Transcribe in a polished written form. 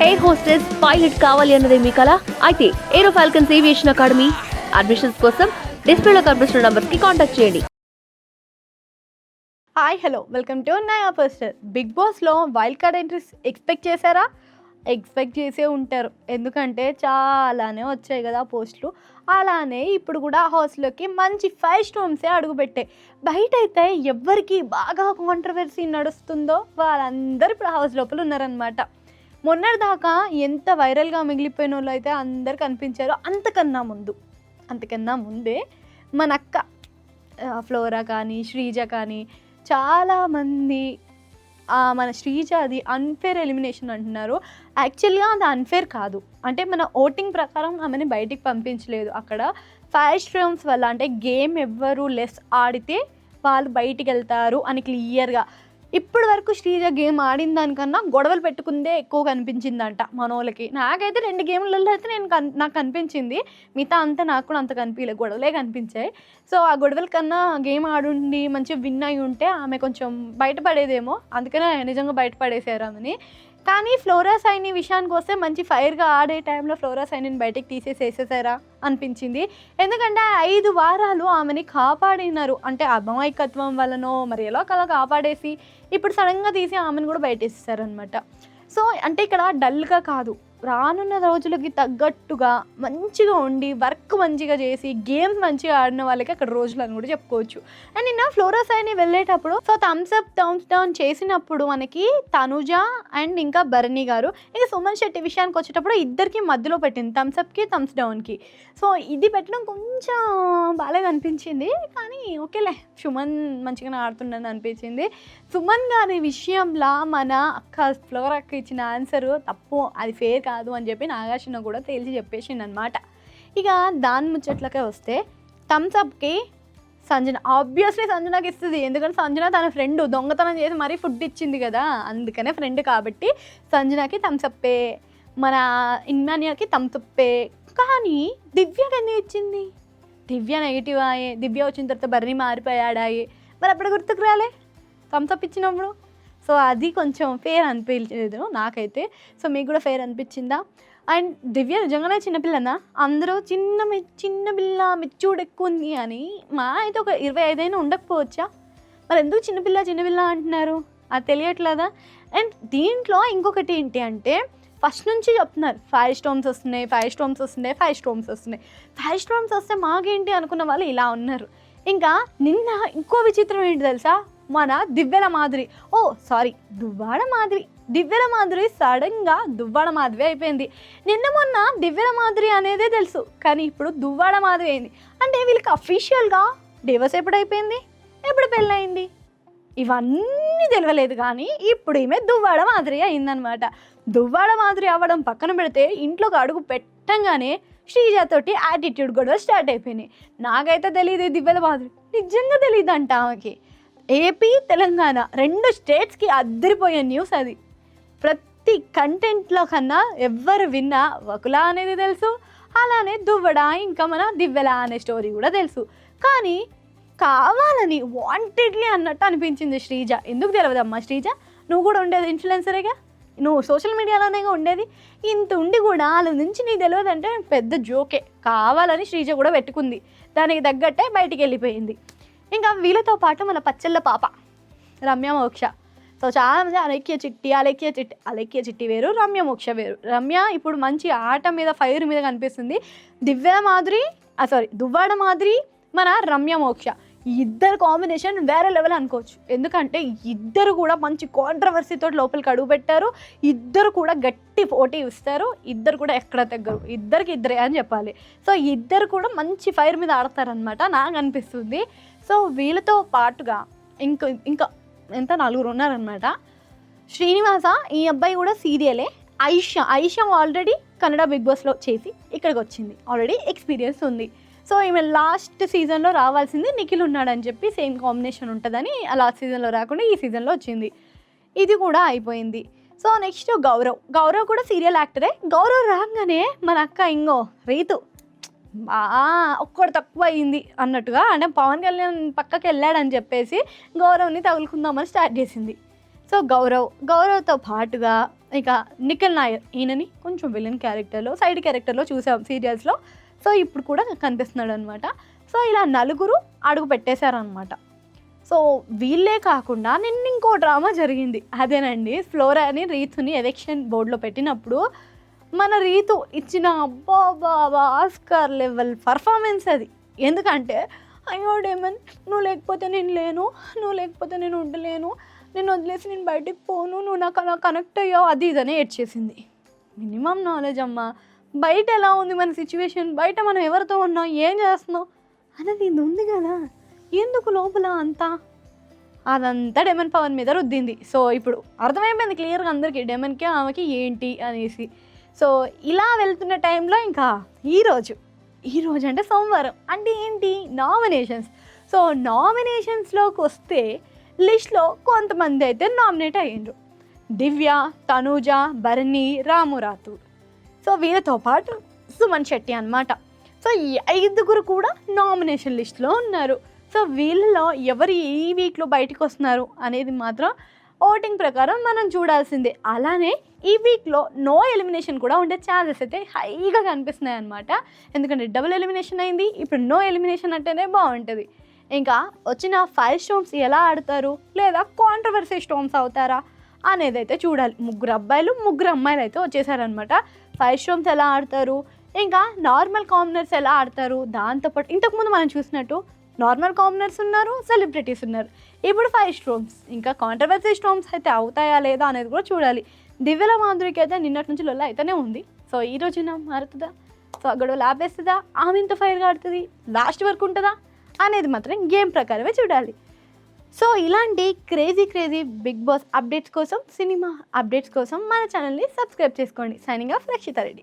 Air hostess pilot కావాలి అన్నదే మీ కల అయితే ఏరో ఫాల్కన్స్ ఏవియేషన్ అకాడమీ అడ్మిషన్స్ కోసం డిస్ప్లేలో కనిపిస్తున్న నంబర్స్ కి కాంటాక్ట్ చేయండి. హాయ్ హలో వెల్కమ్ టు నయా పోస్టర్. బిగ్ బాస్లో వైల్డ్ కార్డ్ ఎంట్రీస్ ఎక్స్పెక్ట్ చేశారా? ఎక్స్పెక్ట్ చేసే ఉంటారు, ఎందుకంటే చాలానే వచ్చాయి కదా పోస్టులు. అలానే ఇప్పుడు కూడా హౌస్లోకి మంచి 5 స్టోన్సే అడుగుపెట్టాయి. బయట అయితే ఎవరికి బాగా కాంట్రవర్సీ నడుస్తుందో వాళ్ళందరూ ఇప్పుడు హౌస్ లోపల ఉన్నారనమాట. మొన్నటిదాకా ఎంత వైరల్గా మిగిలిపోయిన వాళ్ళు అయితే అందరు కనిపించారు. అంతకన్నా ముందే మన అక్క ఫ్లోరా కానీ శ్రీజ కానీ చాలామంది మన శ్రీజ అది అన్ఫేర్ ఎలిమినేషన్ అంటున్నారు. యాక్చువల్గా అది అన్ఫేర్ కాదు, అంటే మన ఓటింగ్ ప్రకారం ఆమెని బయటికి పంపించలేదు. అక్కడ 5 స్ట్రోమ్స్ వల్ల, అంటే గేమ్ ఎవ్వరు లెస్ ఆడితే వాళ్ళు బయటికి వెళ్తారు అని క్లియర్గా. ఇప్పటి వరకు శ్రీజ గేమ్ ఆడిన దానికన్నా గొడవలు పెట్టుకుందే ఎక్కువ కనిపించిందంట మనోళ్ళకి. నాకైతే 2 గేమ్లలో అయితే నాకు కనిపించింది, మిగతా అంతా నాకు కూడా అంత కనిపించలేదు, గొడవలే కనిపించాయి. సో ఆ గొడవల కన్నా గేమ్ ఆడుండి మంచిగా విన్ అయి ఉంటే ఆమె కొంచెం బయటపడేదేమో, అందుకనే నిజంగా బయటపడేసారు ఆమెని. కానీ ఫ్లోరా సైని విషయానికి వస్తే మంచి ఫైర్గా ఆడే టైంలో ఫ్లోరా సైనిని బయటికి తీసేసేసారా అనిపించింది. ఎందుకంటే 5 వారాలు ఆమెని కాపాడినారు, అంటే అమాయకత్వం వల్లనో మరి ఎలా కలా కాపాడేసి ఇప్పుడు సడన్గా తీసి ఆమెను కూడా బయటేసేసారనమాట. సో అంటే ఇక్కడ డల్గా కాదు, రానున్న రోజులకి తగ్గట్టుగా మంచిగా ఉండి వర్క్ మంచిగా చేసి గేమ్స్ మంచిగా ఆడిన వాళ్ళకి అక్కడ రోజులు అని కూడా చెప్పుకోవచ్చు. అండ్ నిన్న ఫ్లోరా సైని వెళ్ళేటప్పుడు so thumbs up thumbs down చేసినప్పుడు మనకి తనుజ అండ్ ఇంకా భరణి గారు, ఇంకా సుమన్ శెట్టి విషయానికి వచ్చేటప్పుడు ఇద్దరికి మధ్యలో పెట్టింది, థమ్స్ అప్కి థమ్స్ డౌన్కి. సో ఇది పెట్టడం కొంచెం బాగా అనిపించింది, కానీ ఓకేలే, సుమన్ మంచిగానే ఆడుతుండని అనిపించింది. సుమన్ గారి విషయంలో మన అక్క ఫ్లోరాకి ఇచ్చిన ఆన్సర్ తప్పు, అది ఫేర్ కాదు అని చెప్పి నాగార్జున కూడా తేల్చి చెప్పేసింది అనమాట. ఇక దాని ముచ్చట్లకే వస్తే థమ్స్అప్కి సంజన, ఆబ్వియస్లీ సంజనకి ఇస్తుంది, ఎందుకంటే సంజన తన ఫ్రెండ్ దొంగతనం చేసి మరీ ఫుడ్ ఇచ్చింది కదా, అందుకనే ఫ్రెండ్ కాబట్టి సంజనకి థమ్స్అప్పే, మన ఇన్మానియాకి థమ్స్అప్పే. కానీ దివ్యకి ఎందుకు ఇచ్చింది? దివ్య నెగిటివ్ అయ్యే, దివ్య వచ్చిన తర్వాత బర్రీ మారిపోయాడాయి, మరి అప్పుడు గుర్తుకు రాలే థమ్స్అప్ ఇచ్చినప్పుడు. సో అది కొంచెం ఫేర్ అనిపించలేదు నాకైతే. సో మీకు కూడా ఫేర్ అనిపించిందా? అండ్ దివ్య నిజంగానే చిన్నపిల్లనా? అందరూ చిన్నపిల్ల మెచ్యూర్డ్ ఎక్కువ ఉంది అని, మా అయితే ఒక 25 అయినా ఉండకపోవచ్చా? మరి ఎందుకు చిన్నపిల్ల అంటున్నారు, అది తెలియట్లేదా? అండ్ దీంట్లో ఇంకొకటి ఏంటి అంటే ఫస్ట్ నుంచి చెప్తున్నారు 5 స్టోమ్స్ వస్తున్నాయి, 5 స్టోమ్స్ వస్తున్నాయి, 5 స్టోమ్స్ వస్తున్నాయి. 5 స్టోమ్స్ వస్తే మాకేంటి అనుకున్న వాళ్ళు ఇలా ఉన్నారు. ఇంకా నిన్న ఇంకో విచిత్రం ఏంటి తెలుసా? మన దువ్వాడ మాధురి దివ్యల మాధురి సడన్గా దువ్వాడ మాధవి అయిపోయింది. నిన్న మొన్న దివ్యల మాధురి అనేదే తెలుసు, కానీ ఇప్పుడు దువ్వాడ మాధవి అయింది. అంటే వీళ్ళకి అఫీషియల్గా డివోర్స్ ఎప్పుడు అయిపోయింది, ఎప్పుడు పెళ్ళయింది, ఇవన్నీ తెలియలేదు. కానీ ఇప్పుడు ఈమె దువ్వాడ మాధురి అయిందనమాట. దువ్వాడ మాధురి అవ్వడం పక్కన పెడితే ఇంట్లోకి అడుగు పెట్టంగానే శ్రీజతోటి యాటిట్యూడ్ గొడవ స్టార్ట్ అయిపోయినాయి. నాకైతే తెలియదు దివ్యల మాధురి, నిజంగా తెలియదు అంట ఆమెకి. ఏపీ తెలంగాణ 2 స్టేట్స్కి అద్దరిపోయే న్యూస్ అది. ప్రతి కంటెంట్లో కన్నా ఎవరు విన్నా వకులా అనేది తెలుసు, అలానే దువ్వడ ఇంకా మన దివ్వెల అనే స్టోరీ కూడా తెలుసు. కానీ కావాలని వాంటెడ్లీ అన్నట్టు అనిపించింది శ్రీజ. ఎందుకు తెలియదమ్మా శ్రీజ, నువ్వు కూడా ఉండేది ఇన్ఫ్లుయెన్సరేగా, నువ్వు సోషల్ మీడియాలోనేగా ఉండేది, ఇంత ఉండి కూడా వాళ్ళ నుంచి నీకు తెలియదంటే పెద్ద జోకే. కావాలని శ్రీజ కూడా పెట్టుకుంది, దానికి తగ్గట్టే బయటికి వెళ్ళిపోయింది. ఇంకా వీళ్ళతో పాటు మన పచ్చళ్ళ పాప రమ్య మోక్ష. సో చాలామంది అలెక్య చిట్టి వేరు, రమ్య మోక్ష వేరు. రమ్య ఇప్పుడు మంచి ఆట మీద ఫైర్ మీద కనిపిస్తుంది. దువ్వాడ మాధురి మన రమ్య మోక్ష, ఇద్దరు కాంబినేషన్ వేరే లెవెల్ అనుకోవచ్చు. ఎందుకంటే ఇద్దరు కూడా మంచి కాంట్రవర్సీతో లోపలికి అడుగు పెట్టారు, ఇద్దరు కూడా గట్టి పోటీ ఇస్తారు, ఇద్దరు కూడా ఎక్కడ తగ్గరు, ఇద్దరే అని చెప్పాలి. సో ఇద్దరు కూడా మంచి ఫైర్ మీద ఆడతారనమాట నాకు అనిపిస్తుంది. సో వీళ్ళతో పాటుగా ఇంకా ఎంత 4 ఉన్నారనమాట. శ్రీనివాస, ఈ అబ్బాయి కూడా సీరియలే. ఐషా ఆల్రెడీ కన్నడ బిగ్ బాస్లో చేసి ఇక్కడికి వచ్చింది, ఆల్రెడీ ఎక్స్పీరియన్స్ ఉంది. సో ఈమె లాస్ట్ సీజన్లో రావాల్సింది నిఖిల్ ఉన్నాడని చెప్పి సేమ్ కాంబినేషన్ ఉంటుందని లాస్ట్ సీజన్లో రాకుండా ఈ సీజన్లో వచ్చింది, ఇది కూడా అయిపోయింది. సో నెక్స్ట్ గౌరవ్ కూడా సీరియల్ యాక్టరే. గౌరవ్ రాగానే మన అక్క రీతు ఒక్కడు తక్కువ అయింది అన్నట్టుగా, అంటే పవన్ కళ్యాణ్ పక్కకి వెళ్ళాడని చెప్పేసి గౌరవ్ని తగులుకుందామని స్టార్ట్ చేసింది. సో గౌరవ్తో పాటుగా ఇక నిఖిల్ నాయర్ ఈయనని కొంచెం విలన్ క్యారెక్టర్లో సైడ్ క్యారెక్టర్లో చూసాం సీరియల్స్లో. సో ఇప్పుడు కూడా కనిపిస్తున్నాడు అనమాట. సో ఇలా నలుగురు అడుగు పెట్టేశారనమాట. సో వీళ్ళే కాకుండా నిన్న ఇంకో డ్రామా జరిగింది. అదేనండి, ఫ్లోరాని రీతుని ఎలక్షన్ బోర్డులో పెట్టినప్పుడు మన రీతు ఇచ్చిన అబ్బా బాబా ఆస్కార్ లెవెల్ పర్ఫార్మెన్స్ అది. ఎందుకంటే అయ్యో డేమన్, నువ్వు లేకపోతే నేను లేను, నువ్వు లేకపోతే నేను ఉండలేను, నేను వదిలేసి నేను బయటికి పోను, నువ్వు నాకు అలా కనెక్ట్ అయ్యావు, అది ఇదని ఏడ్చేసింది. మినిమం నాలెడ్జ్ అమ్మా, బయట ఎలా ఉంది మన సిచ్యువేషన్, బయట మనం ఎవరితో ఉన్నాం, ఏం చేస్తున్నాం అనేది ఇది ఉంది కదా, ఎందుకు లోపల అంతా అదంతా డెమన్ పవన్ మీద రుద్దింది. సో ఇప్పుడు అర్థమైపోయింది క్లియర్గా అందరికీ డెమన్కి ఆమెకి ఏంటి అనేసి. సో ఇలా వెళ్తున్న టైంలో ఇంకా ఈరోజు అంటే సోమవారం అంటే ఏంటి, నామినేషన్స్. సో నామినేషన్స్లోకి వస్తే లిస్ట్లో కొంతమంది అయితే నామినేట్ అయ్యిండ్రు. దివ్య, తనూజ, భరణి, రాము రాథోడ్. సో వీళ్ళతో పాటు సుమన్ శెట్టి అన్నమాట. సో ఈ 5 కూడా నామినేషన్ లిస్ట్లో ఉన్నారు. సో వీళ్ళలో ఎవరు ఈ వీక్లో బయటకు వస్తున్నారు అనేది మాత్రం ఓటింగ్ ప్రకారం మనం చూడాల్సిందే. అలానే ఈ వీక్లో నో ఎలిమినేషన్ కూడా ఉండే ఛాన్సెస్ అయితే హైగా కనిపిస్తున్నాయి అన్నమాట. ఎందుకంటే డబుల్ ఎలిమినేషన్ అయింది, ఇప్పుడు నో ఎలిమినేషన్ అంటేనే బాగుంటుంది. ఇంకా వచ్చిన 5 స్టోమ్స్ ఎలా ఆడతారు, లేదా కాంట్రవర్సీ స్టోమ్స్ అవుతారా అనేది అయితే చూడాలి. 3 అబ్బాయిలు 3 అమ్మాయిలు అయితే వచ్చేసారనమాట. 5 స్టోమ్స్ ఎలా ఆడతారు, ఇంకా నార్మల్ కామనర్స్ ఎలా ఆడతారు, దాంతోపాటు ఇంతకుముందు మనం చూసినట్టు నార్మల్ కామనర్స్ ఉన్నారు, సెలబ్రిటీస్ ఉన్నారు. ఇప్పుడు 5 స్టోమ్స్ ఇంకా కాంట్రవర్సీ స్టోమ్స్ అయితే అవుతాయా లేదా అనేది కూడా చూడాలి. దివ్యల మాధురికి అయితే నిన్నటి నుంచి లొల్ల అయితేనే ఉంది. సో ఈ రోజున మారుతుందా, సో గొడవ లాభేస్తుందా, ఆమె ఇంత ఫైర్గా ఆడుతుంది, లాస్ట్ వరకు ఉంటుందా అనేది మాత్రం గేమ్ ప్రకారమే చూడాలి. సో ఇలాంటి క్రేజీ బిగ్ బాస్ అప్డేట్స్ కోసం, సినిమా అప్డేట్స్ కోసం మన ఛానల్ని సబ్స్క్రైబ్ చేసుకోండి. సైనింగ్ ఆఫ్ రక్షిత రెడ్డి.